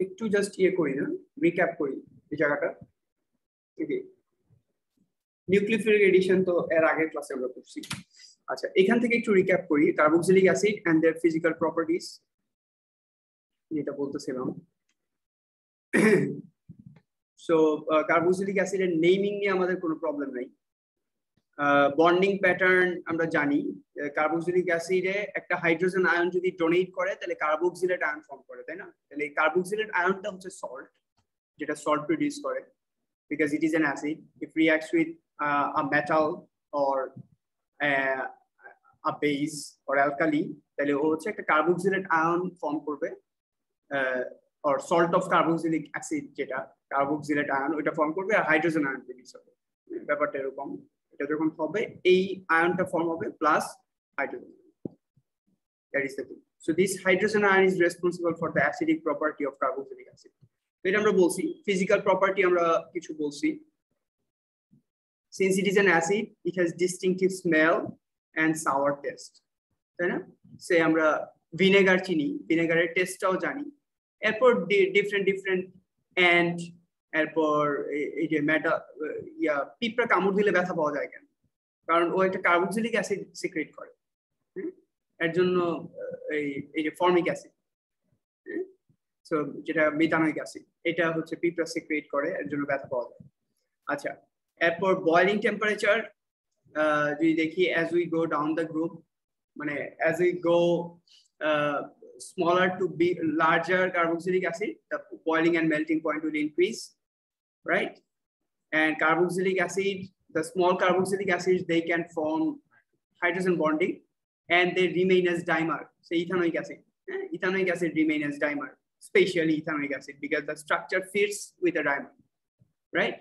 একটু জাস্ট ইয়ে করি না, রিক্যাপ করি এই জায়গাটা। নিউক্লিওফিলিক এডিশন তো এর আগের ক্লাসে আমরা পড়ছি। আচ্ছা, এখান থেকে একটু রিক্যাপ করি carboxylic acid and their physical properties, যেটা বলতেছিলাম। সো কার্বক্সিলিক অ্যাসিডের নেমিং নিয়ে আমাদের কোনো প্রবলেম নাই। বন্ডিং প্যাটার্ন আমরা জানি, কার্বক্সিলিক অ্যাসিডে একটা হাইড্রোজেন আয়ন যদি ডোনেট করে তাহলে কার্বক্সিলেট আয়ন ফর্ম করে, তাই না? তাহলে এই কার্বক্সিলেট আয়নটা হচ্ছে সল্ট, যেটা সল্ট প্রডিউস করে, because it is an acid. If reacts with a metal or a base or alkali, তাহলে ও হচ্ছে একটা কার্বক্সিলেট আয়ন ফর্ম করবে, or salt of carboxylic acid, যেটা কার্বক্সিলেট আয়ন ওটা ফর্ম করবে আর হাইড্রোজেন আয়ন প্রডিউস হবে। ব্যাপারটা এরকম, এটা যখন হবে এই আয়নটা ফর্ম হবে plus hydrogen, that is the thing. So this hydrogen ion is responsible for the acidic property of carboxylic acid. এটা আমরা বলছি ফিজিক্যাল প্রপার্টি, আমরা কিছু বলছি। Since it is an acid, it has distinctive smell and sour taste, তাই না? সে আমরা vinegar চিনি, ভিনেগারের টেস্টটাও জানি। এরপর ডিফারেন্ট এন্ড এরপর এই যে পিঁপড়া কামড় দিলে ব্যথা পাওয়া যায় কেন? কারণ ও একটা কার্বক্সিলিক অ্যাসিড সিক্রেট করে, এর জন্য এই যে ফর্মিক অ্যাসিড, সো যেটা মিথানোইক অ্যাসিড, এটা হচ্ছে পিঁপড়া সিক্রেট করে, এর জন্য ব্যথা পাওয়া যায়। আচ্ছা, এরপর বয়লিং টেম্পারেচার যদি দেখি, as we go down the group, মানে as we go smaller to be larger carboxylic acid, the boiling and melting point will increase, right? And carboxylic acid, the small carboxylic acids, they can form hydrogen bonding and they remain as dimer. So ethanoic acid remain as dimer, especially ethanoic acid, because the structure fits with a dimer, right?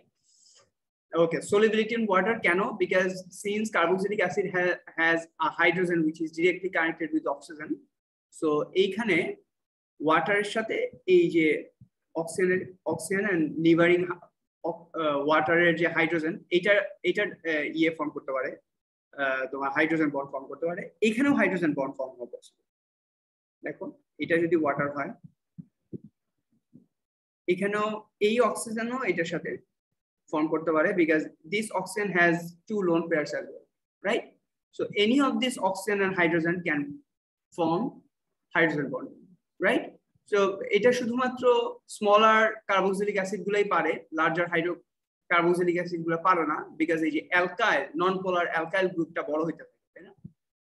Okay, solubility in water, cano, because since carboxylic acid has a hydrogen which is directly connected with oxygen, so এইখানে ওয়াটারের সাথে এই যে oxygen and নিভারিং ওয়াটারের যে hydrogen, এটা ইয়ে form করতে পারে, তোমার হাইড্রোজেন বন্ড ফর্ম করতে পারে। এখানেও হাইড্রোজেন বন্ড ফর্ম হবে। দেখো, এটা যদি ওয়াটার হয়, এখানেও এই অক্সিজেনও এটার সাথে form করতে পারে, because this oxygen has 2 lone pairs as well, right? So any of this oxygen and hydrogen can form hydrogen bond, right? So এটা শুধুমাত্র স্মলার কার্বক্সিলিক অ্যাসিড গুলাই পারে, লার্জার কার্বক্সিলিক অ্যাসিড গুলো পারে না, because এই যে অ্যালকাইল, নন পোলার অ্যালকাইল গ্রুপটা বড় হইতে থাকে, তাই না?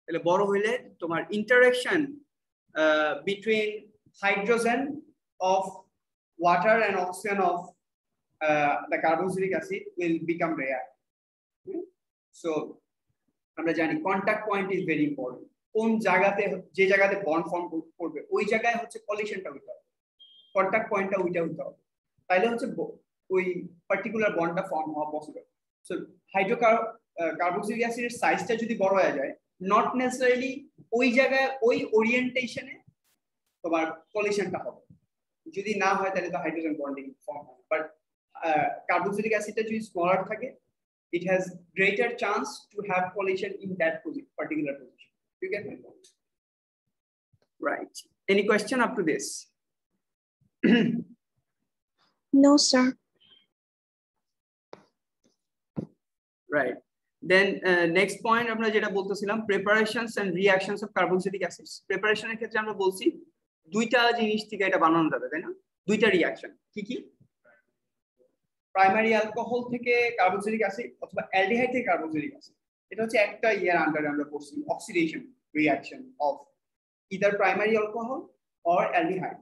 তাহলে বড় হইলে তোমার interaction between hydrogen of water and oxygen of the carboxylic acid will become rare. So আমরা জানি contact point is very important. কোন জায়গাতে, যে জায়গাতে বন্ড ফর্ম করবে ওই জায়গায় হচ্ছে কলিশনটা হইতে হবে, কন্টাক্ট পয়েন্টটা ওইটা হইতে হবে, তাইলে হচ্ছে ওই পার্টিকুলার বন্ডটা ফর্ম হওয়া পসিবল। সো কার্বক্সিলিক অ্যাসিডের সাইজটা যদি বড় হয়ে যায়, নট নেসেসারিলি ওই জায়গায় ওই ওরিয়েন্টেশনে তোমার কলিশনটা হবে, যদি না হয় তাহলে তো হাইড্রোজেন বন্ডিং ফর্ম হবে। বাট carboxylic acid যদি smaller থাকে, it has greater chance to have collision in that particular position. You get my point? Right. Any question up to this? No, sir. Right. Then next point আমরা যেটা বলতেছিলাম, preparations and reactions of carboxylic acids. Preparation এর ক্ষেত্রে আমরা বলছি দুইটা জিনিস থেকে এটা বানানো যাবে, তাই না? দুইটা রিঅ্যাকশন, কি কি? প্রাইমারি অ্যালকোহল থেকে কার্বক্সিলিক অ্যাসিড অথবা অ্যালডিহাইড থেকে কার্বক্সিলিক অ্যাসিড, এটা হচ্ছে একটা ইয়ার আন্ডারে আমরা পড়ছি, oxidation reaction of either primary alcohol or aldehyde,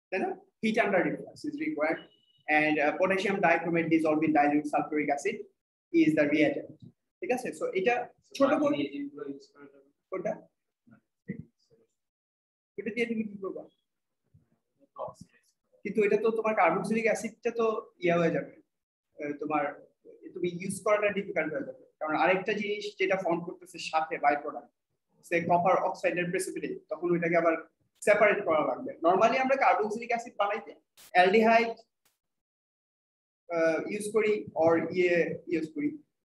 তাই না? Heat under reflux is required and potassium dichromate dissolved in dilute sulphuric acid is the reagent, ঠিক আছে? সো এটা ছোট করে কোনটা এটা দিয়ে তুমি কি করবা? কিন্তু এটা তো তোমার কার্বক্সিলিক অ্যাসিডটা তো ইয়া হয়ে যাবে, তোমার তুমি ইউজ করাটা ডিফিকাল্ট হয়ে যাবে, কারণ আরেকটা জিনিস যেটা ফর্ম করতেছে সাথে বাই প্রোডাক্ট, সে কপার অক্সাইডের প্রেসিপিটেট, তখন ওইটাকে আবার সেপারেট করা লাগবে। নরমালি আমরা কার্বক্সিলিক অ্যাসিড বানাইতে অ্যালডিহাইড ইউজ করি অর ইউজ করি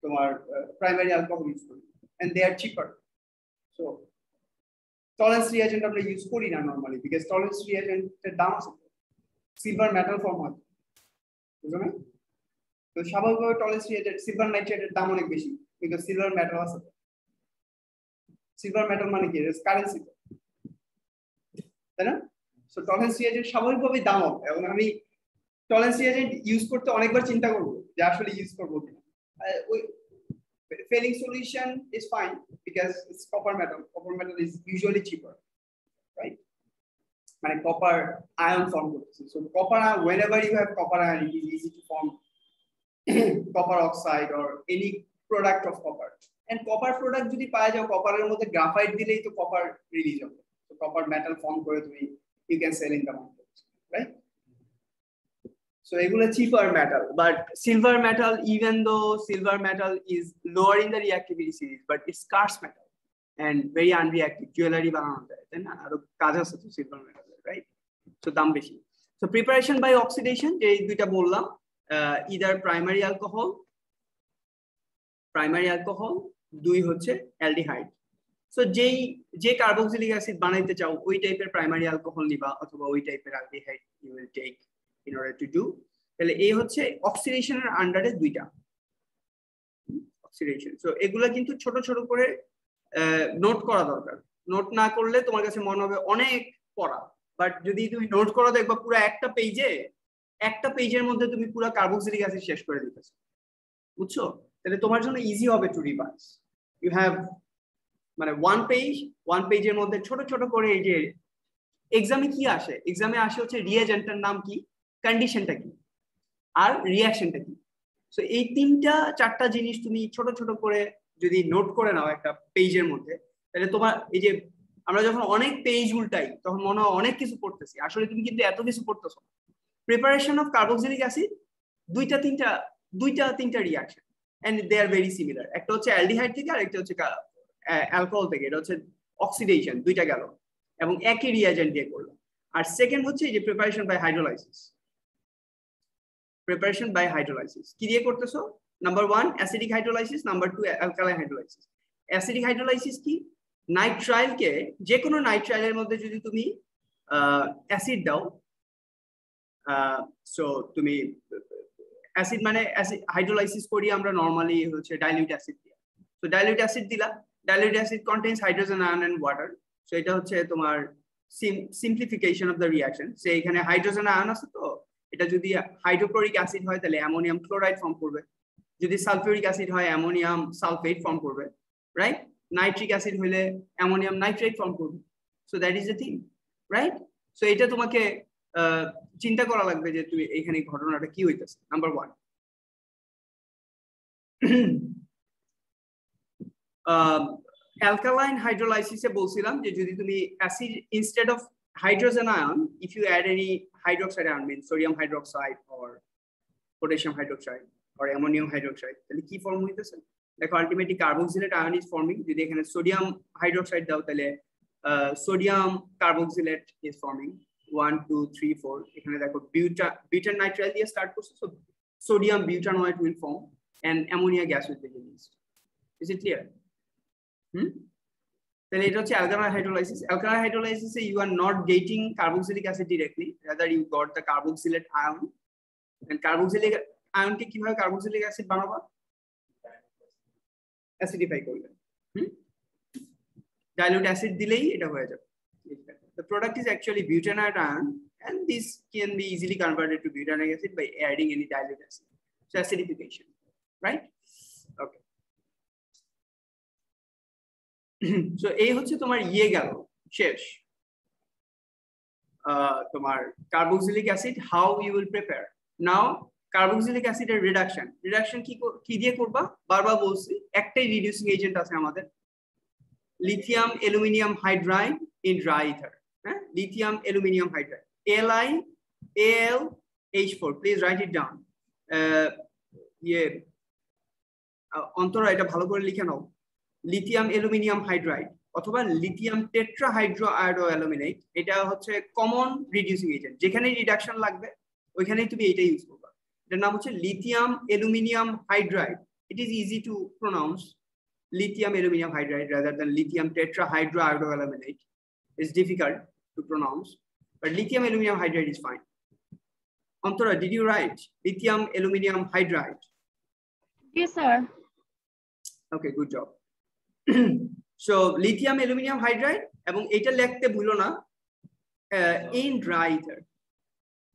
তোমার প্রাইমারি অ্যালকোহল ইউজ করি, and they are cheaper. So Tollens reagent আমরা ইউজ করি না নরমালি বিকজ টলারেন্স রিঅ্যাজেন্টের দাম আছে সিলভার মেটাল ফর্ম হয় বুঝছো না তো স্বাভাবিকভাবে টলারেন্স রিঅ্যাজেন্ট সিলভার নাইট্রেটের দাম অনেক বেশি বিকজ সিলভার মেটাল আছে সিলভার মেটাল মানে কি কারেন্সি তাই না সো টলারেন্স রিঅ্যাজেন্ট স্বাভাবিকভাবেই দাম হবে এবং আমি টলারেন্স রিঅ্যাজেন্ট ইউজ করতে অনেকবার চিন্তা করবো যে আসলে ইউজ করবো কিনা ওই failing solution is fine because it's copper metal. Copper metal is usually cheaper, right? Like copper ion form. So copper ion, whenever you have copper ion, it is easy to form copper oxide or any product of copper. And copper product যদি পাওয়া যায় copper এর মধ্যে graphite দিলেই তো copper release হবে। So copper metal form করে তুমি you can sell in the market, right? So এগুলো cheaper metal, but silver metal, even though silver metal is lower in the reactivity series, but it's scarce metal and very unreactive. Jewelry বানানো যায়, তাই না? আরো কাজ আছে তো silver metal, right? So দাম বেশি. So preparation by oxidation, যে দুইটা বললাম, either primary alcohol, দুই হচ্ছে aldehyde. So যে carboxylic acid বানাইতে চাও ওই টাইপের primary alcohol নিবা অথবা ওই টাইপের aldehyde you will take in order to do. তাহলে এই হচ্ছে অক্সিডেশনের আন্ডারে দুইটা অক্সিডেশন সো এগুলা কিন্তু ছোট ছোট করে নোট করা দরকার নোট না করলে তোমার কাছে মনে হবে অনেক পড়া বাট যদি তুমি নোট করো দেখবা পুরো একটা পেজের মধ্যে তুমি পুরো কার্বক্সিলিক অ্যাসিড শেষ করে দিতেছো বুঝছো তাহলে তোমার জন্য ইজি হবে টু রিভাইজ ইউ হ্যাভ মানে ওয়ান পেজের মধ্যে ছোট ছোট করে এই যে এক্সামে কি আসে এক্সামে আসে হচ্ছে রিয়েজেন্টের নাম কি কন্ডিশনটা কি আর রিঅ্যাকশনটা কি সো এই তিনটা চারটা জিনিস তুমি ছোট ছোট করে যদি নোট করে নাও একটা পেজের মধ্যে তাহলে তোমার এই যে আমরা যখন অনেক পেজ উল্টাই তখন মনে হয় অনেক কিছু পড়তেছি আসলে তুমি কিন্তু এত কিছু পড়তেছো প্রিপারেশন অফ কার্বক্সিলিক অ্যাসিড দুইটা তিনটা reaction and they are very similar একটা হচ্ছে অ্যালডিহাইড থেকে আর একটা হচ্ছে অ্যালকোহল থেকে এটা হচ্ছে অক্সিডেশন দুইটা গেল এবং একই রিঅ্যাজেন্ট দিয়ে করলো আর সেকেন্ড হচ্ছে এই যে preparation by hydrolysis preparation by hydrolysis কি দিয়ে করতেছো number 1 acidic hydrolysis number 2 alkaline hydrolysis acidic hydrolysis কি নাইট্রাইলকে যে কোনো নাইট্রাইলের মধ্যে যদি তুমি অ্যাসিড দাও সো তুমি অ্যাসিড মানে হাইড্রোলাইসিস করি আমরা নরমালি হচ্ছে ডাইলিউট অ্যাসিড দিয়ে সো ডাইলিউট অ্যাসিড দিলা dilute acid contains hydrogen ion and water so এটা হচ্ছে তোমার simplification of the reaction so এখানে হাইড্রোজেন আয়ন আছে তো এটা যদি হাইড্রোক্লোরিক অ্যাসিড হয় তাহলে অ্যামোনিয়াম ক্লোরাইড ফর্ম করবে যদি সালফিউরিক অ্যাসিড হয় অ্যামোনিয়াম সালফেট ফর্ম করবে রাইট নাইট্রিক অ্যাসিড হলে অ্যামোনিয়াম নাইট্রেট ফর্ম করবে so that is the thing right so এটা তোমাকে চিন্তা করা লাগবে যে তুমি এখানে ঘটনাটা কি হইতেছে নাম্বার 1 অ্যালকালাইন হাইড্রোলাইসিসে বলছিলাম যে যদি তুমি acid instead of hydrogen ion if you add any hydroxide ion means sodium hydroxide or potassium hydroxide or ammonium hydroxide তাহলে কি ফর্ম হইতেছে দেখো ultimately carboxylate ion is forming যদি এখানে সোডিয়াম হাইড্রোক্সাইড দাও তাহলে সোডিয়াম কার্বক্সিলেট ইজ ফর্মিং 1 2 3 4 এখানে দেখো butyl nitrile দিয়ে স্টার্ট করছে so sodium butanoate will form and ammonia gas will be released is it clear then it is alkaline hydrolysis. Alkaline hydrolysis, you are not getting carboxylic acid directly, rather you got the carboxylate ion. And carboxylic ion ke kiভাবে carboxylic acid বানাবা acidify করবে dilute acid দিলেই এটা হয়ে যাবে the product is actually butanoate ion and this can be easily converted to butanoic acid by adding any dilute acid so acidification right okay so এই হচ্ছে তোমার গেল শেষ তোমার carboxylic acid how you will prepare now carboxylic অ্যাসিডের reduction কি দিয়ে করবা বারবার বলছি একটাই রিডিউসিং এজেন্ট আছে আমাদের lithium aluminium hydride in dry ether হ্যাঁ lithium aluminium hydride LiAlH4 please write it down Antara এটা ভালো করে লিখে নাও লিথিয়াম অ্যালুমিনিয়াম হাইড্রাইড অথবা লিথিয়াম টেট্রাহাইড্রো আয়োডোঅ্যালুমিনেট এটা হচ্ছে কমন রিডিউসিং এজেন্ট যেখানে রিডাকশন লাগবে ওইখানেই তুমি এটা ইউজ করবে এটার নাম হচ্ছে lithium aluminium hydride it is easy to pronounce lithium aluminum hydride rather than lithium tetrahydroiodoluminate is difficult to pronounce, but lithium aluminum hydride is fine. Antara, did you write lithium aluminum hydride? Yes, sir. Okay, good job. So lithium aluminum hydride, এবং এটা লিখতে ভুলো না in dry ether,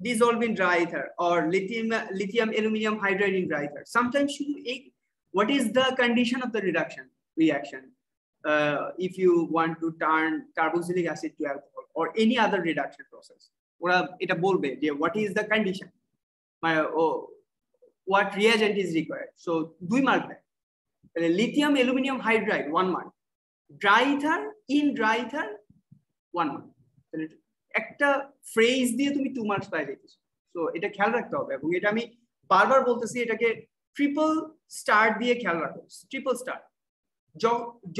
dissolve in dry ether, or lithium aluminum hydride in dry ether. Sometimes what is the condition of the reaction? If you want to turn carboxylic acid to alcohol or any other reduction process, ওরা এটা বলবে যে what is the condition, what reagent is required. So 2 mark দেয়, তাহলে lithium aluminum hydride 1 mark, dry ether in dry ether 1 mark. তাহলে একটা phrase দিয়ে তুমি 2 মার্কস পাই যাইতেছো। সো এটা খেয়াল রাখতে হবে, এবং এটা আমি বারবার বলতেছি, এটাকে ট্রিপল স্টার দিয়ে খেয়াল রাখো, ট্রিপল স্টার।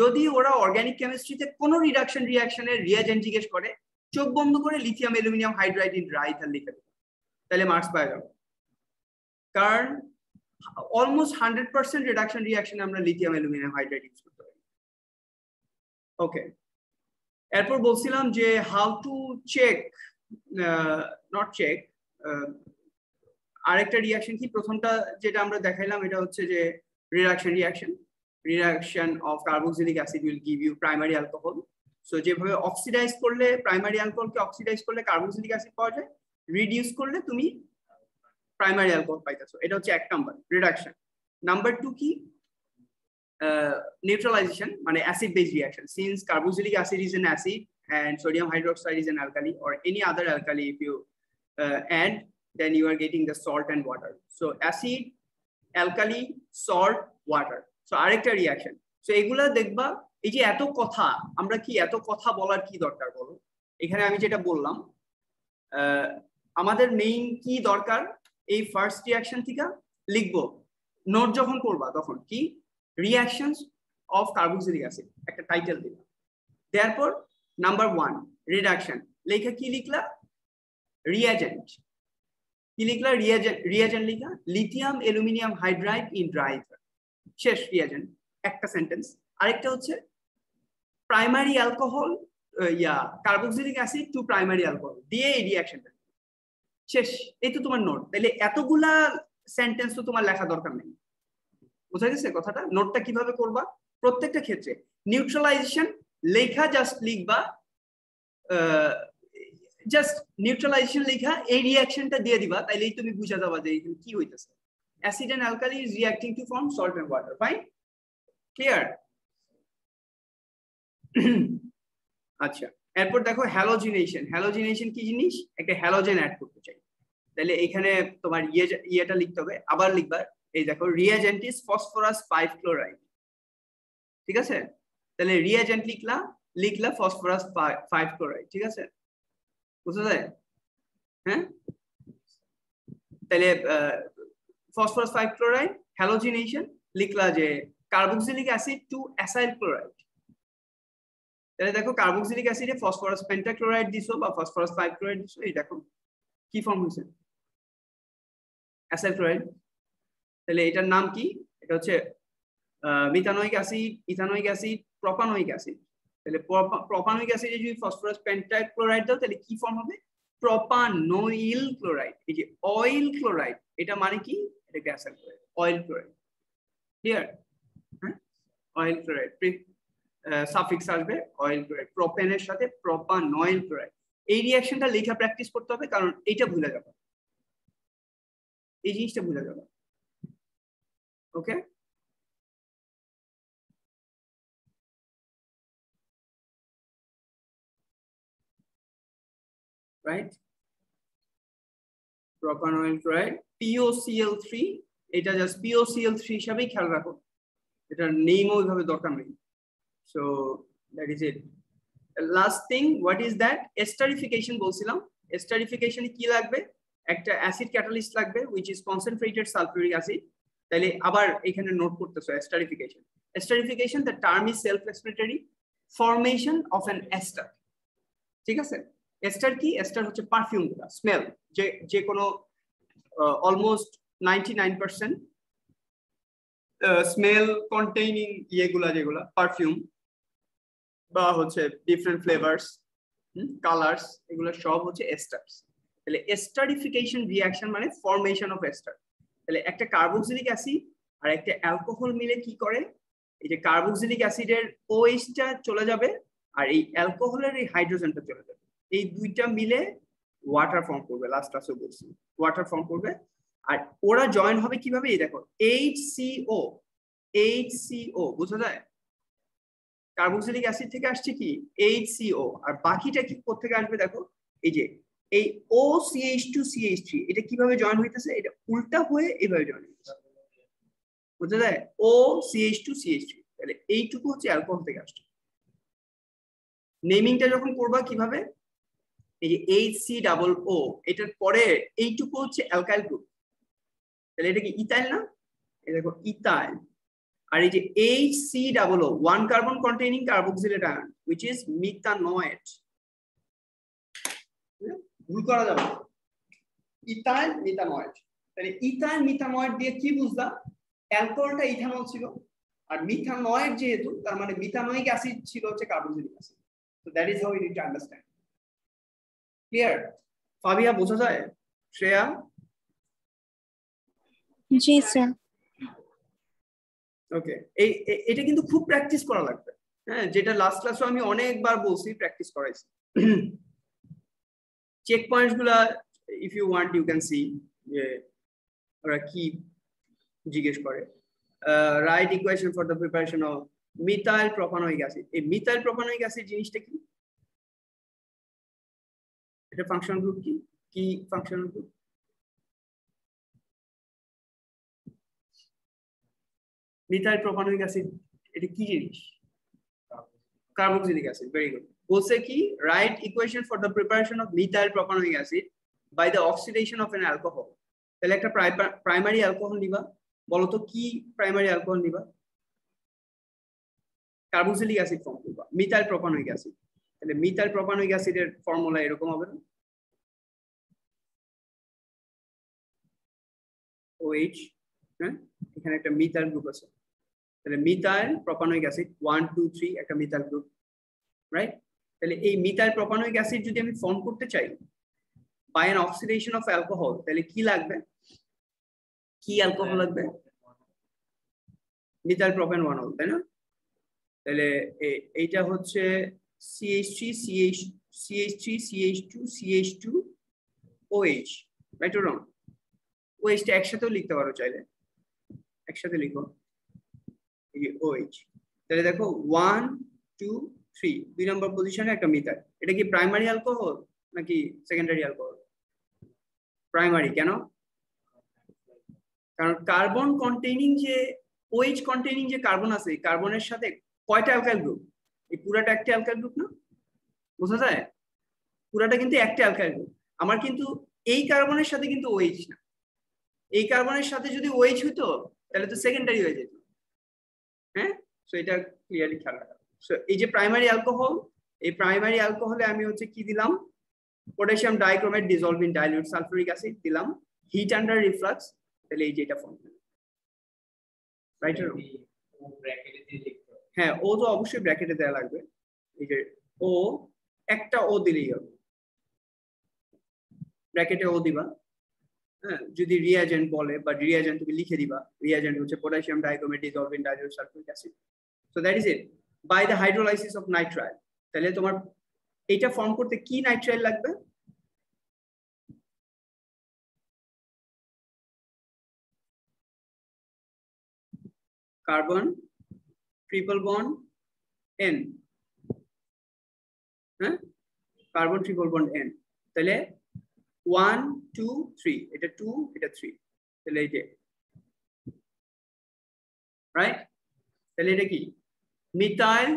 যদি ওরা অর্গানিক কেমিস্ট্রিতে কোনো রিয়াকশনের রিয়াজেন্ট জিজ্ঞেস করে, চোখ বন্ধ করে lithium aluminium hydride in dry ether লিখে দেবে, তাহলে মার্কস পাওয়া যাবে। কারণ অলমোস্ট 100% রিডাকশন রিয়াকশনে আমরা লিথিয়াম অ্যালুমিনিয়াম হাইড্রাইড ইউজ করতে পারি। ওকে, এরপর বলছিলাম যে how to check, not check, আরেকটা রিয়াকশন কি, প্রথমটা যেটা আমরা দেখাইলাম এটা হচ্ছে যে reaction of carboxylic acid will give you primary alcohol. So যেভাবে অক্সিডাইজ করলে প্রাইমারি অ্যালকোহলকে অক্সিডাইজ করলে কার্বক্সিলিক অ্যাসিড পাওয়া যায়, রিডিউস করলে তুমি প্রাইমারি অ্যালকোহল পাইতেছো। এটা হচ্ছে 1 নাম্বার রিডাকশন। নাম্বার 2 কি, neutralization, মানে acid base reaction. Since carboxylic acid is an acid and sodium hydroxide is an alkali or any other alkali, if you add, then you are getting the salt and water. So acid, alkali, salt, water. So আরেকটা reaction. So এগুলা দেখবা, এই যে এত কথা, আমরা কি এত কথা বলার কি দরকার বলো? এখানে আমি যেটা বললাম, আমাদের মেইন কি দরকার, এই ফার্স্ট রিয়াকশন থেকে লিখবো, নোট যখন করবা তখন কি, reactions of carboxylic acid, একটা টাইটেল দিবা। তারপর নাম্বার 1 রিডাকশন লেখা, কি লিখলা, রিয়াজেন্ট, কি লিখলা, রিয়াজেন্ট লিখা lithium aluminium hydride in dry ether, শেষ রিয়াজেন্ট, একটা সেন্টেন্স। আরেকটা হচ্ছে primary alcohol, carboxylic acid to primary alcohol দিয়ে এই রিয়াকশনটা শেষ। এই তো তোমার নোট। তাহলে এতগুলা সেন্টেন্স তো তোমার লেখা দরকার নেই। বুঝা গেছে কথাটা? নোটটা কিভাবে করবা, প্রত্যেকটা ক্ষেত্রে নিউট্রালাইজেশন লেখা, জাস্ট লিখবা, জাস্ট নিউট্রালাইজেশন লেখা, এই রিঅ্যাকশনটা দিয়ে দিবা, তাইলেই তুমি বুঝা যাবা যে এখানে কি হইতেছে। Acid and alkali is reacting to form salt and water. Fine, clear? আচ্ছা, এরপর দেখো হ্যালোজিনেশন। হ্যালোজিনেশন কি জিনিস, একটা হ্যালোজেন অ্যাড করতে চাই, তাহলে এখানে তোমার ইয়েটা লিখতে হবে, আবার লিখবা। এই দেখো, রিয়াজেন্ট ইজ ফসফরাস 5 ক্লোরাইড, ঠিক আছে? তাহলে রিয়াজেন্ট লিখলা ফসফরাস 5 ক্লোরাইড, ঠিক আছে? বুঝা যায়? হ্যাঁ, তাহলে ফসফরাস 5 ক্লোরাইড, হ্যালোজিনেশন লিখলা যে carboxylic acid to acyl chloride. তাহলে দেখো, কার্বক্সিলিক অ্যাসিডে ফসফরাস পেন্টাক্লোরাইড দিছো বা ফসফরাস 5 ক্লোরাইড দিছো, এই দেখো কি ফর্ম হয়েছে, অ্যাসাইল ক্লোরাইড। তাহলে এটার নাম কি, এটা হচ্ছে methanoic acid, ethanoic acid, propanoic acid. তাহলে প্রোপানোয়িক অ্যাসিডে যদি ফসফরাস পেন্টাক্লোরাইড দাও, তাহলে কি ফর্ম হবে, প্রোপানোইল ক্লোরাইড। এই যে অয়েল ক্লোরাইড, এটা মানে কি, এটা গ্যাসের ক্লোরাইড, অয়েল ক্লোরাইড। ক্লিয়ার? হ্যাঁ, অয়েল ক্লোরাইড, সাফিক্স আসবে অয়েল ক্লোরাইড, প্রোপেনের সাথে প্রোপানোইল ক্লোরাইড। এই রিঅ্যাকশনটা লেখা প্র্যাকটিস করতে হবে, কারণ এইটা ভুলে যাবে, এই জিনিসটা ভুলে যাবে। ওকে, রাইট? প্রোপানোইল ক্লোরাইড, POCl3, এটা জাস্ট POCl3 হিসাবেই খেয়াল রাখো, এটার নেমও ওইভাবে দরকার নেই। So that is it. Last thing, what is that, esterification বলছিলাম। এস্টারিফিকেশনে কি লাগবে, একটা অ্যাসিড ক্যাটালিস্ট লাগবে, which is concentrated sulfuric acid। তাহলে আবার এখানে নোট করতেছো esterification. Esterification, the term is self-explanatory, formation of an ester, ঠিক আছে? এস্টার কি, এস্টার হচ্ছে পারফিউম গুলা, স্মেল, যে কোনো অলমোস্ট 99% স্মেল কন্টেইনিং ইয়েগুলা, যেগুলা পারফিউম বা হচ্ছে ডিফারেন্ট ফ্লেভারস, কালার্স, এগুলো সব হচ্ছে এস্টারস। তাহলে এস্টারিফিকেশন রিঅ্যাকশন মানে ফর্মেশন অফ এস্টার। তাহলে একটা কার্বক্সিলিক অ্যাসিড আর একটা অ্যালকোহল মিলে কি করে, এই যে কার্বক্সিলিক অ্যাসিডের OH-টা চলে যাবে আর এই অ্যালকোহলের এই হাইড্রোজেনটা চলে যাবে, এই দুইটা মিলে ওয়াটার ফর্ম করবে। লাস্ট ক্লাসে বলছি ওয়াটার ফর্ম করবে। আর ওরা জয়েন হবে কিভাবে, এই দেখো HCO, HCO বোঝা যায়, কার্বক্সিলিক অ্যাসিড থেকে আসছে কি HCO, আর বাকিটা কি কোথা থেকে আসবে দেখো, এই যে এই OCH2CH3 এটা কিভাবে জয়েন হইতেছে, এটা উল্টা হয়ে এইভাবে জয়েন হইতেছে, বুঝা যায়, OCH2CH3। তাহলে এইটুকু হচ্ছে অ্যালকোহল থেকে আসছে। নেমিংটা যখন করবা কিভাবে, এই যে HCOO, এটার পরে এইটুকু হচ্ছে অ্যালকাইল গ্রুপ, তাহলে এটা কি ইথাইল না, এই দেখো ইথাইল। আর এই যে HCOO, 1 carbon containing carboxylate ion which is মিথানয়েড, ভুল করা যাবে না, ইথাইল মিথানয়েড। তাহলে ইথাইল মিথানয়েড দিয়ে কি বুঝলাম, অ্যালকোহলটা ইথানল ছিল, আর মিথানয়েড যেহেতু তার মানে মিথানোয়িক অ্যাসিড ছিল হচ্ছে carboxylic acid. So that is how you need to understand. Clear? Fabia বোঝা যায়? শ্রেয়া? জি স্যার। ওকে, এটা কিন্তু খুব প্র্যাকটিস করা লাগবে, হ্যাঁ, যেটা লাস্ট ক্লাসে আমি অনেকবার বলছি, প্র্যাকটিস করাইছি। চেক পয়েন্টস গুলা if you want you can see যে ওরা কি জিজ্ঞেস করে। Write equation for the preparation of methyl propanoic acid. এই মিথাইল প্রোপানোয়িক অ্যাসিড জিনিসটা কি, এটা ফাংশন গ্রুপ কি, কি function group? Methyl propanoic acid এটা কি জিনিস? Carboxylic acid. Very good. বলছে কি, write equation for the preparation of methyl propanoic acid by the oxidation of an alcohol. তাহলে একটা প্রাইমারি অ্যালকোহল নিবা, বলো তো কি প্রাইমারি অ্যালকোহল নিবা? কার্বক্সিলিক অ্যাসিড ফর্ম করবা, মিথাইল প্রোপানোয়িক অ্যাসিড। তাহলে মিথাইল প্রোপানোয়িক অ্যাসিডের ফর্মুলা এরকম হবে না, OH, হ্যাঁ, এখানে একটা মিথাইল গ্রুপ আছে, তাহলে মিথাইল প্রোপানোয়িক অ্যাসিড 1 2 3 একটা মিথাইল গ্রুপ, রাইট? তাহলে এই মিথাইল প্রোপানোয়িক অ্যাসিড যদি আমি ফর্ম করতে চাই by an oxidation of alcohol, তাহলে কি লাগবে, কি অ্যালকোহল লাগবে? মিথাইল প্রোপেন 1 তাই না? তাহলে এইটা হচ্ছে CH3CH2CH2OH, right or wrong? OH টা একসাথেও লিখতে পারো চাইলে, একসাথে লিখো এই যে OH। তাহলে দেখো 1 2 3 দুই নম্বর পজিশনে একটা মিথাইল। এটা কি প্রাইমারি অ্যালকোহল নাকি সেকেন্ডারি অ্যালকোহল? প্রাইমারি। কেন? কারণ কার্বন কন্টেইনিং যে OH কন্টেইনিং যে কার্বন আছে, কার্বনের সাথে কয়টা অ্যালকাইল গ্রুপ? এই পুরাটা একটা অ্যালকাইল গ্রুপ না, বোঝা যায়? পুরাটা কিন্তু একটা অ্যালকাইল গ্রুপ। আমার কিন্তু এই কার্বনের সাথে কিন্তু OH না, এই কার্বনের সাথে যদি OH হতো তাহলে তো সেকেন্ডারি হয়ে যেত, হ্যাঁ? সো এটা ক্লিয়ারলি খেয়াল রাখা। সো এই যে প্রাইমারি অ্যালকোহল, এই প্রাইমারি অ্যালকোহলে আমি হচ্ছে কি দিলাম, potassium dichromate dissolved in dilute sulphuric acid দিলাম, হিট আন্ডার রিফ্লাক্স, তাহলে এই যে এটা ফর্ম হলো, রাইট? হ্যাঁ, ও তো অবশ্যই ব্র্যাকেটে দেওয়া লাগবে। এই যে ও, একটা ও দিলেই হবে, ব্র্যাকেটে ও দিবা। হ্যাঁ, যদি রিয়াজেন্ট বলে বা রিয়াজেন্ট তুমি লিখে দিবা, রিয়াজেন্ট হচ্ছে potassium dichromate dissolved in dilute sulphuric acid. So that is it, by the hydrolysis of nitrile. তাহলে তোমার এইটা ফর্ম করতে কি নাইট্রাইল লাগবে? কার্বন ট্রিপল বন্ড N, হ্যাঁ, কার্বন ট্রিপল বন্ড N। তাহলে 1 2 3, এটা 2 এটা 3, তাহলে এই যে, রাইট? তাহলে এটা কি methyl,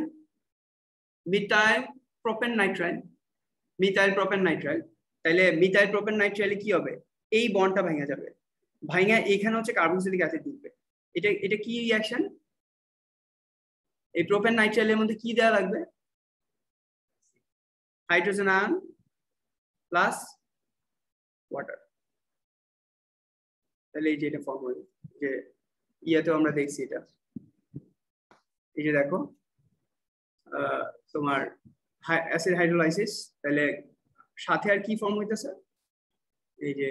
methyl propane nitrile, methyl propane nitrile. তাহলে মিথাইল প্রোপেন নাইট্রাইলে কি হবে, এই বন্ডটা ভেঙে যাবে, ভাঙা এখানে হচ্ছে কার্বক্সিলিক অ্যাসিড ঢুকবে। এটা এটা কি রিঅ্যাকশন? এই প্রোপেন নাইট্রাইলের মধ্যে কি দেওয়া লাগবে? Hydrogen ion plus water. তাহলে এই যে এটা ফর্ম হবে, যে ইয়াতেও আমরা দেখছি এটা, এই যে দেখো তোমার অ্যাসিড হাইড্রোলাইসিস, তাহলে সাথে আর কি ফর্ম হইতেছে, এই যে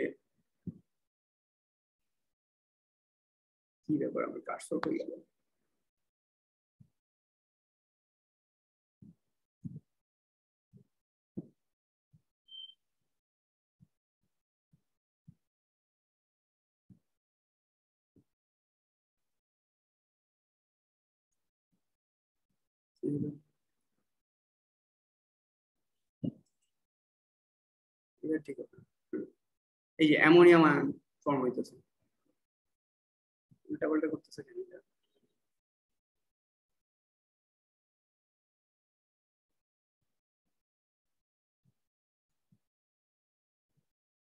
কি ব্যাপার আমার কার্সর হয়ে গেল, ঠিক আছে, এই যে অ্যামোনিয়াম আয়ন ফর্ম হইতেছে, উল্টা পাল্টা করতেছে কেন এটা?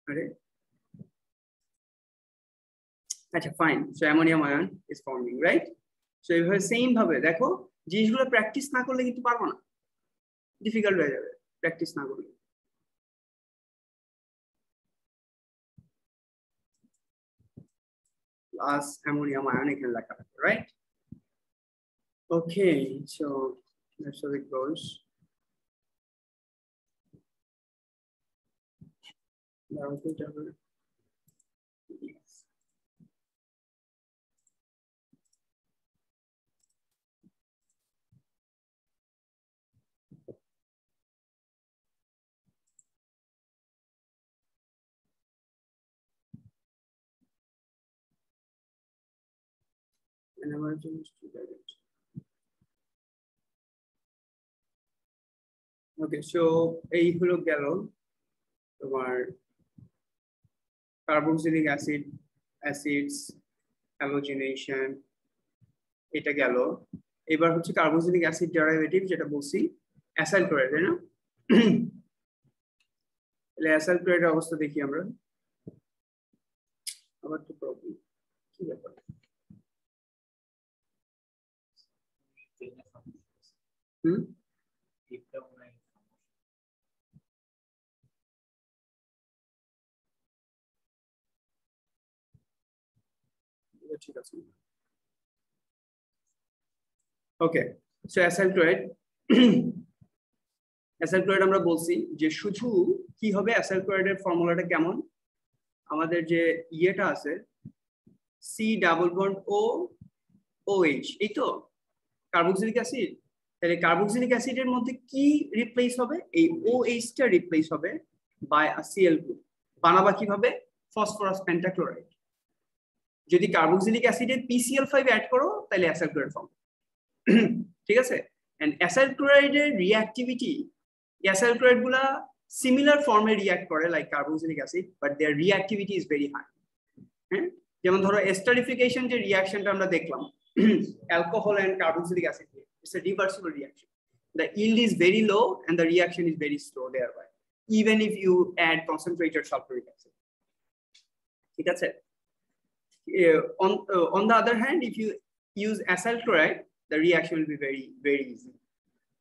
আরে আচ্ছা fine, so ammonium ion is forming, right? So এইভাবে সেম ভাবে দেখো, জিনিসগুলো প্র্যাকটিস না করলে কিন্তু পারবো না, ডিফিকাল্ট হয়ে যাবে প্র্যাকটিস না করলে। প্লাস অ্যামোনিয়াম আয়ন এখানে লেখা থাকে, right? Okay, so that's how it goes. Yes. And emergence to direct. Okay, so এই হলো গেল তোমার কার্বক্সিলিক অ্যাসিড, অ্যাসিডস, হ্যালোজিনেশন, এটা গেল। এবার হচ্ছে কার্বক্সিলিক অ্যাসিড ডেরিভেটিভ, যেটা বলছি অ্যাসাইল ক্লোরাইড, তাই না? তাহলে অ্যাসাইল ক্লোরাইডের অবস্থা দেখি আমরা। আবার তো প্রবলেম, কি ব্যাপার? হুম, ঠিক আছে। Okay, so acyl chloride, acyl chloride আমরা বলছি যে শুধু কি হবে, অ্যাসাইল ক্লোরাইডের ফর্মুলাটা কেমন, আমাদের যে ইয়েটা আছে সি ডাবল বন্ড ও OH, এই তো কার্বক্সিলিক অ্যাসিড। তাহলে কার্বক্সিলিক অ্যাসিডের মধ্যে কি রিপ্লেস হবে, এই OH টা রিপ্লেস হবে বাই আ Cl গ্রুপ। বানাবা কিভাবে, ফসফরাস পেন্টাক্লোরাইড। যদি কার্বক্সিলিক অ্যাসিডের PCl5 অ্যাড করো তাহলে অ্যাসাইল ক্লোরাইড ফর্ম, ঠিক আছে? এন্ড অ্যাসাইল ক্লোরাইডের রিঅ্যাক্টিভিটি, অ্যাসাইল ক্লোরাইড গুলা সিমিলার ফর্মে রিঅ্যাক্ট করে like carboxylic acid, but their reactivity is very high. হ্যাঁ, যেমন ধরো এস্টারিফিকেশন যে রিঅ্যাকশনটা আমরা দেখলাম alcohol and carboxylic acid, it's a reversible reaction. The yield is very low and the reaction is very slow thereby, even if you add concentrated sulfuric acid. ঠিক আছে? On the other hand, if you use acyl chloride, the reaction will be very easy.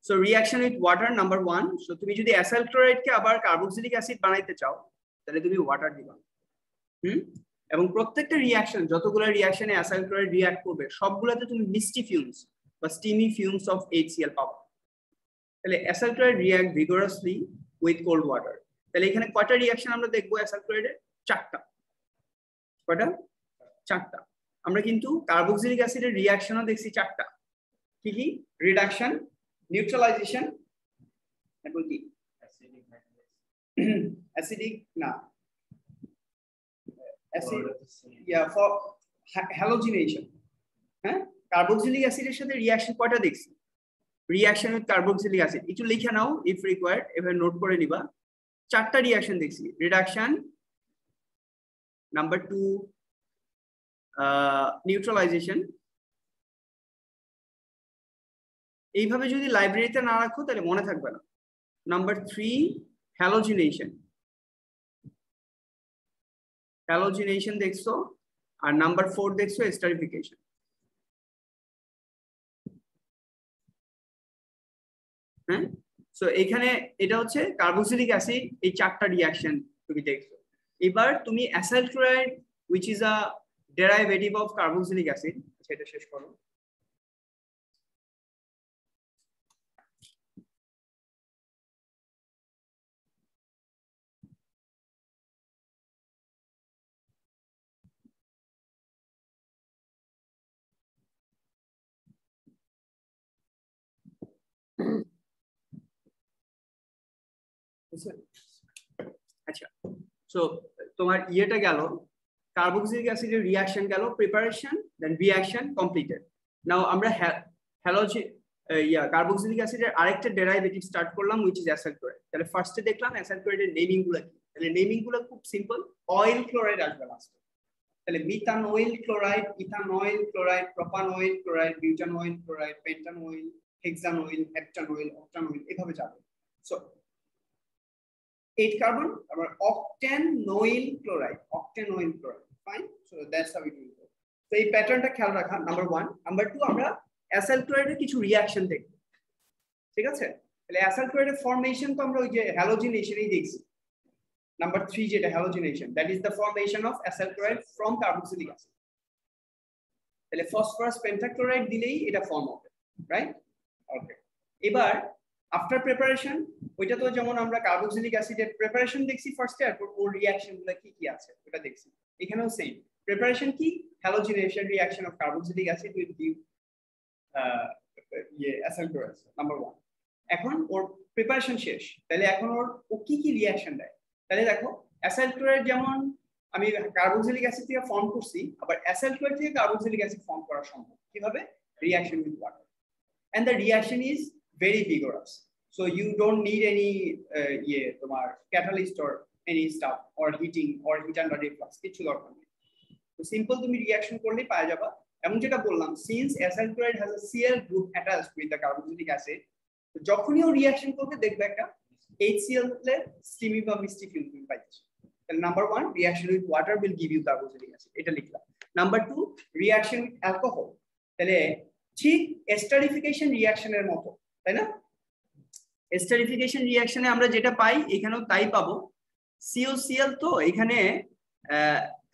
So reaction with water, number 1. So তুমি যদি acyl chloride কে আবার carboxylic acid বানাইতে চাও তাহলে তুমি water দিবা। এবং প্রত্যেকটা রিঅ্যাকশন, যতগুলো রিঅ্যাকশনে অ্যাসাইল ক্লোরাইড রিঅ্যাক্ট করবে সবগুলোতে তুমি মিস্টি ফিউমস বা স্টিমি ফিউমস অফ HCl পাবা। তাহলে acyl chloride react vigorously with cold water. তাহলে এখানে কয়টা রিঅ্যাকশন আমরা দেখবো অ্যাসাইল ক্লোরাইডের? 4টা। কয়টা? 4টা। আমরা কিন্তু কার্বক্সিলিক অ্যাসিডের রিঅ্যাকশনও দেখছি 4টা। কি কি? রিডাকশন, নিউট্রালাইজেশন, এবং কি অ্যাসিডিক না ফর হ্যালোজিনেশন। হ্যাঁ, কার্বক্সিলিক অ্যাসিডের সাথে রিঅ্যাকশন কয়টা দেখছি? রিঅ্যাকশন উইথ কার্বক্সিলিক অ্যাসিড একটু লিখে নাও ইফ রিকোয়ার্ড, এভাবে নোট করে নিবা। 4টা রিঅ্যাকশন দেখছি, রিডাকশন, নাম্বার 2 নিউট্রালাইজেশন। এইভাবে যদি লাইব্রেরিতে না রাখো তাহলে মনে থাকবে না। নাম্বার 3 হ্যালোজিনেশন, হ্যালোজিনেশন দেখছো, আর নাম্বার 4 দেখছো এস্টারিফিকেশন। হ্যাঁ, সো এখানে এটা হচ্ছে কার্বক্সিলিক অ্যাসিড, এই 4টা রিঅ্যাকশন তুমি দেখছো। এবার তুমি acyl chloride which is a derivative of carboxylic acid, সেটা শেষ করো। আচ্ছা, সো তোমার ইয়েটা গেল, কার্বক্সিলিক অ্যাসিডের রিঅ্যাকশন গেল, প্রিপারেশন, দেন রিঅ্যাকশন কমপ্লিটেড। নাও আমরা কার্বক্সিলিক অ্যাসিডের আরেকটা ডেরাইভেটিভ স্টার্ট করলাম, which is অ্যাসিড ক্লোরাইড। তাহলে ফার্স্টে দেখলাম অ্যাসিড ক্লোরাইডের নেমিং গুলো কি। তাহলে নেমিং গুলো খুব সিম্পল, অয়েল ক্লোরাইড আসবে লাস্টে। তাহলে methanoyl chloride, ethanoyl chloride, propanoyl chloride, butanoyl chloride, pentanoyl, hexanoyl, heptanoyl, octanoyl, এভাবে যাবে। সো 8 কার্বন, আবার octanoyl chloride, octanoyl chloride, fine. So that's how it will go. তো এই প্যাটার্নটা খেয়াল রাখা, নাম্বার 1। নাম্বার 2, আমরা অ্যাসিড ক্লোরাইডের কিছু রিঅ্যাকশন দেখব, ঠিক আছে? তাহলে অ্যাসিড ক্লোরাইডের ফর্মেশন তো আমরা ওই যে হ্যালোজিনেশনই দেখছি। নাম্বার 3 যেটা halogenation, that is the formation of acid chloride from carboxylic acid. তাহলে ফসফরাস পেন্টাক্লোরাইড দিলেই এটা ফর্ম হবে, রাইট? ওকে, এবার আফটার প্রিপারেশন, ওইটা তো যেমন আমরা কার্বক্সিলিক অ্যাসিডের প্রিপারেশন দেখছি ফার্স্টে, আর ওর রিঅ্যাকশনগুলো কি কি আছে ওটা দেখছি। এখানেও সেম প্রিপারেশন কি, halogenation reaction of carboxylic acid with give acid chloride, number 1। এখন ওর প্রিপারেশন শেষ, তাহলে এখন ও কি কি রিঅ্যাকশন দেয়। তাহলে দেখো, অ্যাসিড ক্লোরাইড যেমন আমি কার্বক্সিলিক অ্যাসিড থেকে ফর্ম করছি, আবার অ্যাসিড ক্লোরাইড থেকে কার্বক্সিলিক অ্যাসিড ফর্ম করা সম্ভব। কিভাবে? Reaction with water, and the reaction is very vigorous, so you don't need any তোমার catalyst or any stuff or heating or heat and reflux, কিছু দরকার নেই। তো সিম্পল তুমি রিঅ্যাকশন করলেই পাওয়া যাবে। এবং যেটা বললাম, since acid chloride has a Cl group attached with the carboxylic acid, তো যখনই ও রিঅ্যাকশন করবে দেখবে একটা HCl এর স্টিমি বা মিষ্টি ফিল্ম তুমি পাইছো। তাহলে number 1, reaction with water will give you carboxylic acid, এটা লিখলাম। Number 2, reaction with alcohol. তাহলে ঠিক এস্টারিফিকেশন রিঅ্যাকশনের মতো, তাই না? এস্টারিফিকেশন রিঅ্যাকশনে আমরা যেটা পাই এখানেও তাই পাবো। COCl, তো এখানে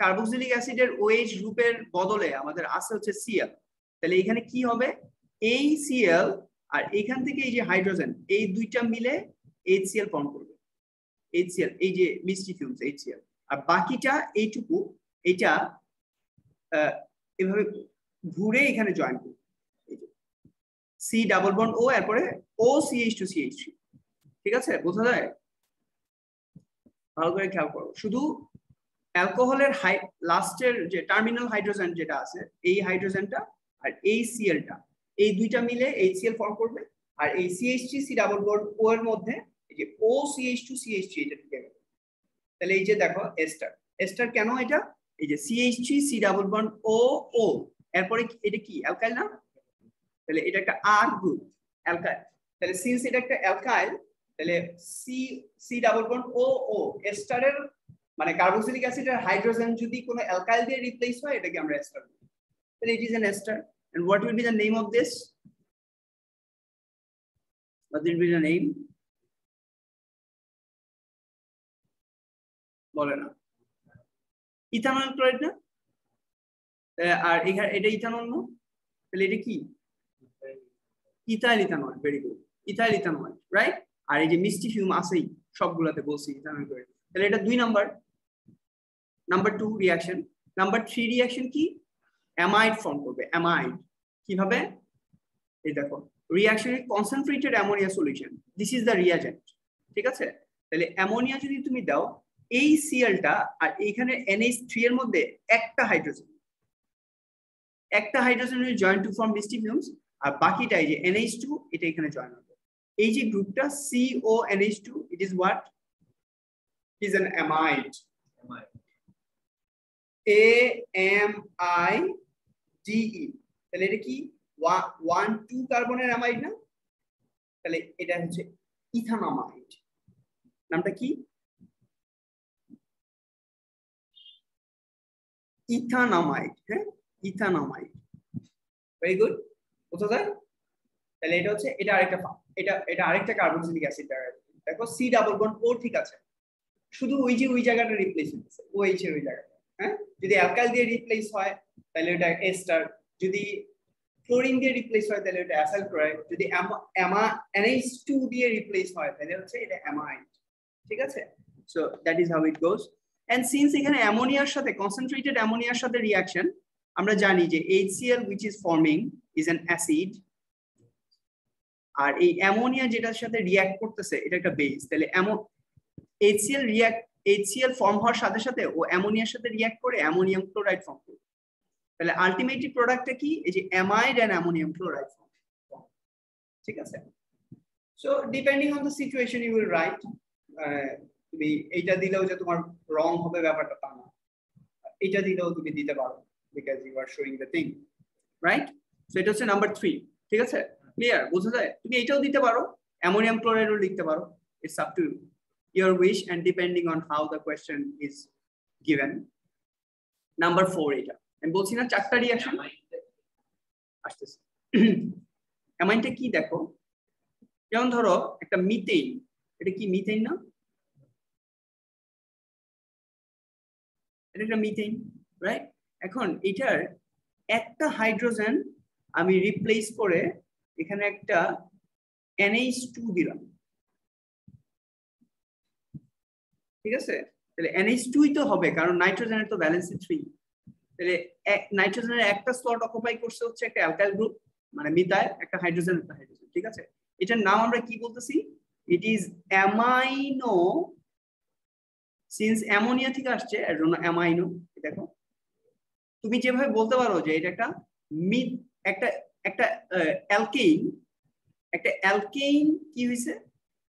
কার্বক্সিলিক অ্যাসিডের OH গ্রুপের বদলে আমাদের আছে হচ্ছে Cl। তাহলে এখানে কি হবে, এই Cl আর এখান থেকে এই যে হাইড্রোজেন, এই দুইটা মিলে HCl ফর্ম করবে। HCl, এই যে মিষ্টি ফিউমস HCl, আর বাকিটা এইটুকু এটা এভাবে ঘুরে এখানে জয়েন করবে, C ডাবল বন্ড O, এরপরে OCH2CH3। ঠিক আছে, বোঝা যায়? ভালো করে খেয়াল করো, শুধু অ্যালকোহলের লাস্টের যে টার্মিনাল হাইড্রোজেন যেটা আছে, এই হাইড্রোজেনটা আর এই Clটা, এই দুইটা মিলে HCl ফর্ম করবে। আর এই CH3 C double bond O এর মধ্যে এই যে OCH2CH3 এটা ঢুকে গেল। তাহলে এই যে দেখো এস্টার, এস্টার কেন এটা, এই যে CH3 C double bond O, এরপরে এটা কি অ্যালকাইল না? তাহলে এটা একটা R গ্রুপ, অ্যালকাইল। তাহলে সিন্স এটা একটা অ্যালকাইল, তাহলে C ডাবল বন্ড O এস্টারের মানে কার্বক্সিলিক অ্যাসিডের হাইড্রোজেন যদি কোনো অ্যালকাইল দিয়ে রিপ্লেস হয়, এটাকে আমরা এস্টার বলি। তাহলে it is an ester. And what will be the name of this? What will be the name? বলে না। ইথানল ক্লোরাইড না? আর এখানে এটা ইথানল না? তাহলে এটা কি? Ethyl ethanol. Very good, ethyl ethanol, right? আর এই যে মিষ্টি ফিউম আছেই সবগুলোতে বলছি ইথানল ক্লোরাইড। তাহলে এটা 2 number. Number 2 reaction. Number 3 reaction কি? অ্যামাইড ফর্ম করবে। অ্যামাইড কিভাবে? এই দেখো, reaction with concentrated ammonia solution, this is the reagent. ঠিক আছে, তাহলে অ্যামোনিয়া যদি তুমি দাও, এই Clটা আর এইখানে NH3 এর মধ্যে একটা hydrogen will join to form misty fumes, আর বাকিটা এই যে NH2 এটা এখানে জয়েন হবে। এই যে গ্রুপটা CONH2, it is what? Is an amide. AMIDE। তাহলে এটা কি? 1,2 কার্বনের অ্যামাইড না? তাহলে এটা হচ্ছে ইথানামাইড। নামটা কি? ইথানামাইড। হ্যাঁ, ইথানামাইড। ভেরি গুড, বোঝা যায়? তাহলে এটা হচ্ছে, এটা আরেকটা কার্বক্সিলিক অ্যাসিড। দেখো C ডাবল বন্ড O, ঠিক আছে, শুধু ওই জায়গাটা রিপ্লেস হচ্ছে, OH এর ওই জায়গাটা। হ্যাঁ, যদি অ্যালকাইল দিয়ে রিপ্লেস হয় তাহলে এটা এস্টার, যদি ক্লোরিন দিয়ে রিপ্লেস হয় তাহলে এটা অ্যাসিড ক্লোরাইড, যদি NH2 দিয়ে রিপ্লেস হয় তাহলে হচ্ছে এটা অ্যামাইড। ঠিক আছে, so that is how it goes. And since এখানে অ্যামোনিয়ার সাথে, কনসেন্ট্রেটেড অ্যামোনিয়ার সাথে রিঅ্যাকশন, আমরা জানি যে HCl which is forming is an acid, আর এই অ্যামোনিয়া যেটার সাথে রিঅ্যাক্ট করতেছে এটা একটা বেস, তাহলে HCl ফর্ম হওয়ার সাথে সাথে ও অ্যামোনিয়ার সাথে রিঅ্যাক্ট করে অ্যামোনিয়াম ক্লোরাইড ফর্ম করে। তাহলে আলটিমেটলি প্রোডাক্টটা কি? এই যে amide and ammonium chloride form. ঠিক আছে? So depending on the situation you will write. তুমি এইটা দিলেও যে তোমার রং হবে ব্যাপারটা তা না, এটা দিলেও তুমি দিতে পারো because you are showing the thing, right? So এটা হচ্ছে নাম্বার 3। ঠিক আছে, ক্লিয়ার? বোঝা যায়? তুমি এটাও দিতে পারো, অ্যামোনিয়াম ক্লোরাইডও লিখতে পারো, it's up to your wish and depending on how the question is given. Number 4 এটা আমি বলছি না 4টা রিঅ্যাকশন আসতেছে। অ্যামাইনটা কি দেখো, যেমন ধরো একটা মিথেন, এটা কি মিথেন না? এটা একটা মিথেন, রাইট? এখন এটার একটা হাইড্রোজেন আমি রিপ্লেস করে এখানে একটা NH2 দিলাম। ঠিক আছে, তাহলে NH2 তো হবে কারণ নাইট্রোজেনের তো ভ্যালেন্সি 3। তাহলে নাইট্রোজেনের একটা স্লট অকুপাই করছে হচ্ছে একটা অ্যালকাইল গ্রুপ, মানে মিথাইল, একটা হাইড্রোজেন একটা হাইড্রোজেন। ঠিক আছে, এটার নাম আমরা কি বলতেছি? It is amino. Since ammonia থেকে আসছে এর জন্য অ্যামাইনো। দেখো তুমি যেভাবে বলতে পারো যে এটা একটা একটা একটা অ্যালকেইন, একটা অ্যালকেইন কি হইছে,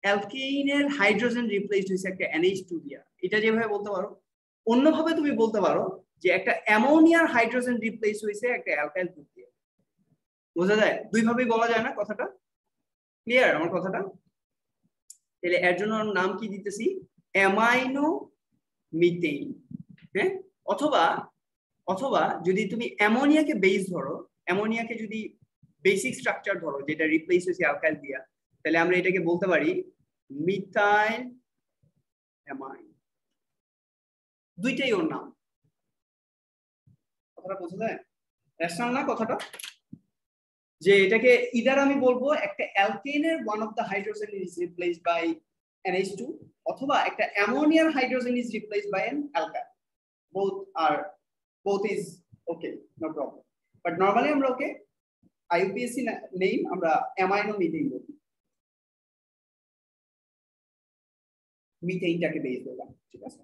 অ্যালকেইনের হাইড্রোজেন রিপ্লেসড হইছে একটা NH2 দিয়া, এটা যেভাবে বলতে পারো। অন্যভাবে তুমি বলতে পারো যে একটা অ্যামোনিয়ার হাইড্রোজেন রিপ্লেস হইছে একটা অ্যালকাইল গ্রুপ দিয়ে। বোঝা যায়? দুই ভাবেই বলা যায় না কথাটা? ক্লিয়ার আমার কথাটা? তাহলে এর জন্য নাম কি দিতেছি? Amino methane. হ্যাঁ, অথবা অথবা যদি তুমি অ্যামোনিয়াকে বেস ধরো, অ্যামোনিয়াকে যদি বেসিক স্ট্রাকচার ধরো যেটা রিপ্লেস হয়েছে অ্যালকাইল দিয়া, তাহলে আমরা এটাকে বলতে পারি মিথাইল অ্যামাইন। দুইটাই ওর নাম। কথাটা বোঝা যায়? রেশনাল না কথাটা? যে এটাকে ইদার আমি বলবো একটা অ্যালকেনের one of the hydrogen is replaced by NH2, অথবা একটা অ্যামোনিয়ার hydrogen is replaced by an alkyl. both is okay, no problem, but normally আমরা ওকে IUPAC নেম আমরা অ্যামাইনো মিথেন বলি, মিথেনটাকে বেস দিলাম। ঠিক আছে,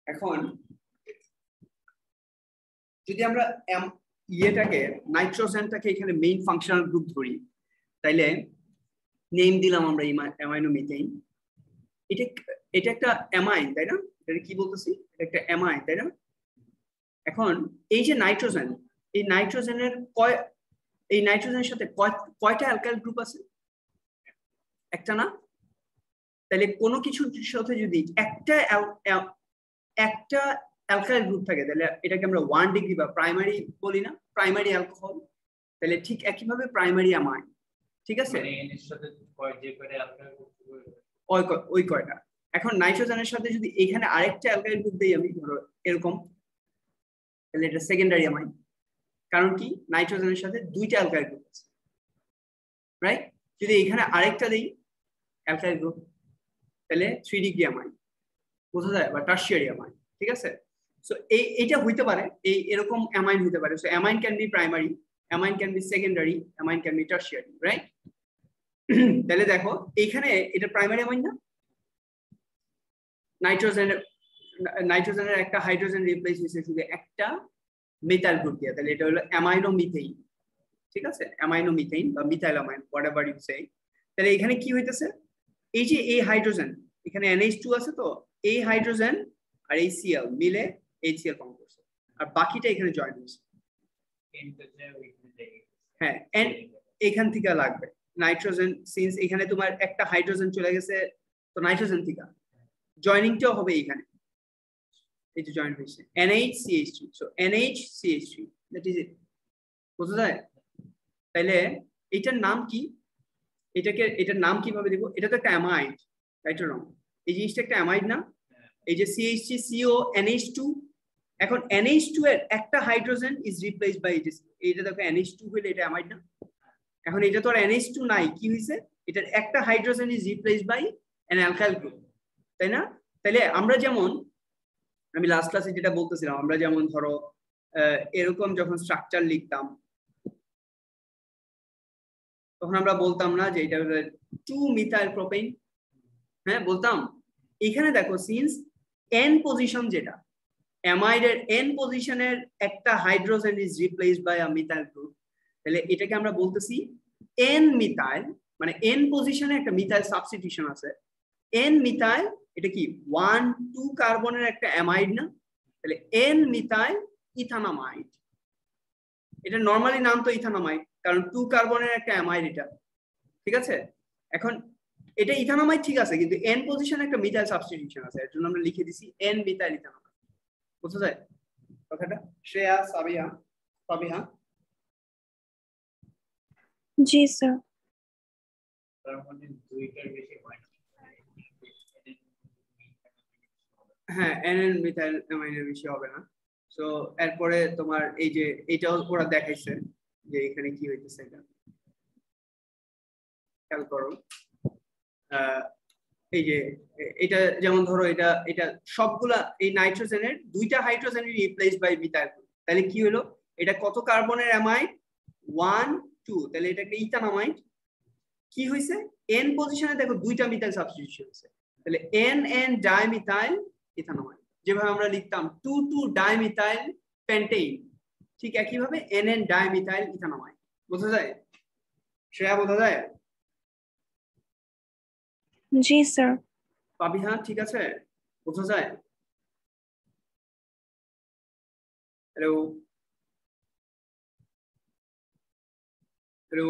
এখন যদি আমরা ইয়েটাকে নাইট্রোজেনটাকে এখানে মেইন ফাংশনাল গ্রুপ ধরি, তাইলে নেম দিলাম আমরা অ্যামাইনো মিথেন। এটা একটা অ্যামাইন, তাই না? এটা কি বলতেছি? এটা একটা অ্যামাইন, তাই না? এখন এই যে নাইট্রোজেন, এই নাইট্রোজেনের এই নাইট্রোজেনের সাথে কয়টা অ্যালকাইল গ্রুপ আছে? একটা না? তাহলে কোনো কিছুর সাথে যদি একটা অ্যালকাইল গ্রুপ থাকে তাহলে এটাকে আমরা 1 ডিগ্রি বা প্রাইমারি বলি না, প্রাইমারি অ্যালকোহল। তাহলে ঠিক একইভাবে প্রাইমারি অ্যামাইন। ঠিক আছে, ওই কয়টা। এখন নাইট্রোজেনের সাথে যদি এখানে আরেকটা অ্যালকাইল গ্রুপ দেই আমি, ধরো এরকম, তাহলে এটা সেকেন্ডারি অ্যামাইন। কারণ কি? নাইট্রোজেনের সাথে দুইটা অ্যালকাইল গ্রুপ আছে, রাইট? যদি এখানে আরেকটা দেই অ্যালকাইল গ্রুপ তাহলে 3 ডিগ্রি অ্যামাইন। বোঝা যায়? বা টারশিয়ারি অ্যামাইন। ঠিক আছে, সো এইটা হইতে পারে, এরকম অ্যামাইন হইতে পারে। So amine can be primary, amine can be secondary, amine can be tertiary, right? তাহলে দেখো এইখানে এটা প্রাইমারি অ্যামাইন না? নাইট্রোজেনের একটা হাইড্রোজেন রিপ্লেস হয়েছে শুধু একটা মিথাইল গ্রুপ দিয়ে, তাহলে এটা হলো অ্যামাইনো মিথেন। ঠিক আছে, অ্যামাইনো মিথেন বা মিথাইল অ্যামাইন, হোয়াটএভার ইউ সে। তাহলে এখানে কি হইতেছে? এই যে এই হাইড্রোজেন, এখানে NH2 আছে, তো এই হাইড্রোজেন আর এই Cl মিলে HCl ফর্ম করছে, আর বাকিটা এখানে জয়েন হয়েছে। হ্যাঁ, এন্ড এখান থেকে লাগবে নাইট্রোজেন, সিন্স এখানে তোমার একটা হাইড্রোজেন চলে গেছে, তো নাইট্রোজেন থেকে জয়েনিংটাও হবে এখানে। এই যে জয়েন হয়েছে NH-CH3, so NH-CH3, that is ইট। বুঝা যায়? তাইলে এটার নাম কি? এটার নাম কিভাবে দিব? এটা তো একটা অ্যামাইড, রাইট অর রং? এই জিনিসটা একটা অ্যামাইড না? এই যে CH3CO NH2, এখন NH2 এর একটা হাইড্রোজেন ইজ রিপ্লেসড বাই এটা দেখো NH2 হইলে এটা অ্যামাইড না? এখন এটা তো আর NH2 নাই, কি হইছে? এটার একটা hydrogen is replaced by an alkyl group, তাই না? তাহলে আমরা যেমন আমি লাস্ট ক্লাসে যেটা বলতেছিলাম, আমরা যেমন ধরো এরকম যখন স্ট্রাকচার লিখতাম তখন আমরা বলতাম না যে এটা 2 মিথাইল প্রোপেন, হ্যাঁ বলতাম। এখানে দেখো সিন্স n পজিশন, যেটা অ্যামাইডের n পজিশনের একটা hydrogen is replaced by a methyl group, তাহলে এটাকে আমরা বলতেছি n মিথাইল, মানে n পজিশনে একটা মিথাইল সাবস্টিটিউশন আছে, n মিথাইল, এটা কি 1 2 কার্বনের একটা অ্যামাইড না, তাহলে n মিথাইল ইথানামাইড। এটা নরমালি নাম তো ইথানামাইড, কারণ 2 কার্বনের একটা অ্যামাইড এটা, ঠিক আছে। এখন এটা ইথানামাইড ঠিক আছে, কিন্তু n পজিশনে একটা মিথাইল সাবস্টিটিউশন আছে, এর জন্য আমরা লিখে দিছি n মিথাইল ইথানামাইড। বুঝতে যায় কথাটা? শ্রেয়া, সাবিহা। জি স্যার। হ্যাঁ, nn মিথাইল অ্যামাইডের বেশি হবে না। সো এরপরে তোমার এই যে এটাও ওরা দেখাইছে যে এখানে কি হইতেছে, এটা খেয়াল করো। এই যে এটা যেমন ধরো এটা এটা সবগুলা এই নাইট্রোজেনের 2টা হাইড্রোজেনের রিপ্লেস বাই মিথাইল, তাহলে কি হলো, এটা কত কার্বনের অ্যামাইড 1 2, তাহলে এটা একটা ইথানামাইড। কি হইছে, n পজিশনে দেখো 2টা মিথাইল সাবস্টিটিউশন আছে, তাহলে n ডাইমিথাইল ইথানামাইড। যেভাবে আমরা লিখতাম 2 2 ডাইমিথাইল পেন্টেইন, ঠিক একই ভাবে n ডাইমিথাইল ইথানামাইড। বোঝা যায় শ্রেয়া, বোঝা যায়? জি স্যার। পাবিহা ঠিক আছে, বোঝা যায়? হ্যালো হ্যালো,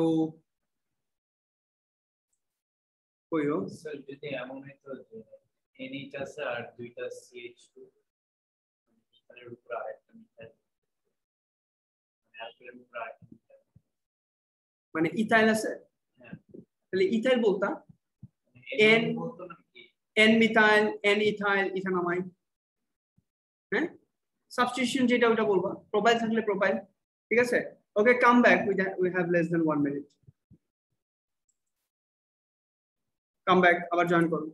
কইও স্যার যদি এমন হইতো যে NH আছে আর 2টা CH2 মিথাইলের উপর আরেকটা মিথাইল, মানে অ্যালকিলের উপর আরেকটা মিথাইল, মানে ইথাইল আছে, তাহলে ইথাইল বলতা n বলতো নাকি n মিথাইল n ইথাইল ইথানামাইড, হ্যাঁ সাবস্টিটিউশন যেটা ওটা বলবা, প্রোপাইল থাকলে প্রোপাইল, ঠিক আছে। Okay, come back, we have less than 1 minute. Come back, আবার জয়েন করো।